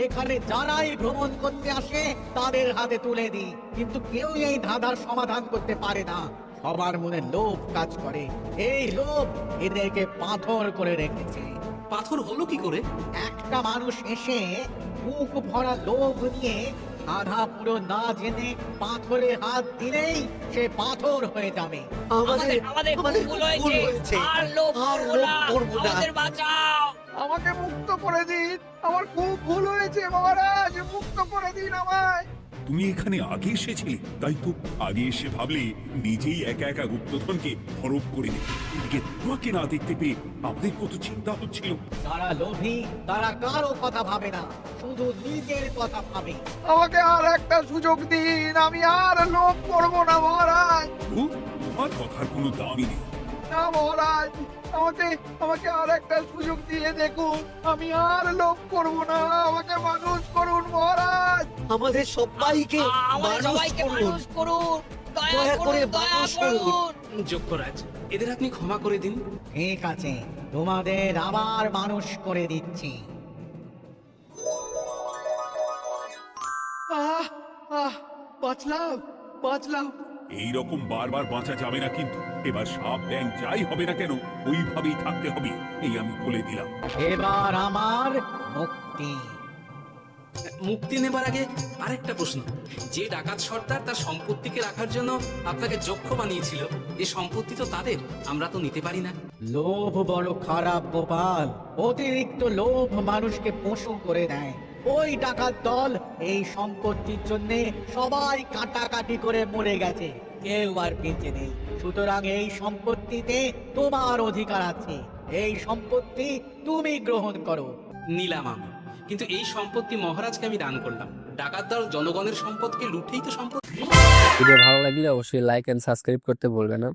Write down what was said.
এখানে যারাই ভ্রমণ করতে আসে তাদের হাতে তুলে দিই, কিন্তু কেউ এই ধাঁধার সমাধান করতে পারে না। সবার মনে লোভ কাজ করে, এই লোভ এদেরকে পাথর করে রেখেছে। পাথর হলো কি করে? একটা মানুষ এসে মুখ ভরা লোভ নিয়ে আধা পুরো না জেনে পাথরে হাত দিলেই সে পাথর হয়ে যাবে। আমাদের ভুল হয়েছে, আর লোভ করবো না, আমাদের বাঁচাও। আমাকে মুক্ত করে দিন, আমার খুব ভুল হয়েছে মহারাজ, মুক্ত করে দিন আমায়। তুমি এখানে আগে এসেছিলে, তাই তো আগে এসে ভাবলে নিজেই একা একা গুপ্তধনকে হরপ করে নেবে। এদিকে তোমাকে না দেখতে পেয়ে আমাদের কত চিন্তা হচ্ছিল। যারা লোভী তারা কারো কথা ভাবে না, শুধু নিজের কথা ভাবে। আমাকে আর একটা সুযোগ দিন, আমি আর লোভ করবো না মহারাজ। ও, তোমার কথার কোনো দামই নেই। না মহারাজ, আমাকে আর একটা সুযোগ দিয়ে দেখুন, আমি আর লোভ করবো না, আমাকে মানুষ করুন মহারাজ। আমাদের সবাইকে মানুষ করুন, দয়া করে মানুষ করুন। যজ্ঞরাজ, এদের আপনি ক্ষমা করে দিন। ঠিক আছে, তোমাদের আবার মানুষ করে দিচ্ছি। আহ আহ বাঁচলাম, বাঁচলাম। এইরকম বারবার বাঁচা যাবে না, কিন্তু এবার সাপ ব্যাং যাই হবে না কেন ওইভাবেই থাকতে হবে, এই আমি বলে দিলাম। এবার আমার মুক্তি। মুক্তি নেবার আগে আরেকটা প্রশ্ন, যে ডাকাত সর্দার তার সম্পত্তিকে রাখার জন্য আপনাকে যক্ষ বানিয়েছিল, এই সম্পত্তি তো তাদের, আমরা তো নিতে পারি না। লোভ বড় খারাপ গোপাল, অতিরিক্ত লোভ মানুষকে পশু করে দেয়। ওই ডাকাত দল এই সম্পত্তির জন্য সবাই কাটাকাটি করে মরে গেছে, কেউ আর বেঁচে নেই। সুতরাং এই সম্পত্তিতে তোমার অধিকার আছে, এই সম্পত্তি তুমি গ্রহণ করো। নিলাম আমি, কিন্তু এই সম্পত্তি মহারাজকে আমি দান করলাম। ডাকাত দল জনগণের সম্পদকে লুটেই তো সম্পদ। ভিডিও ভালো লাগলে অবশ্যই লাইক এন্ড সাবস্ক্রাইব করতে ভুলবেন না।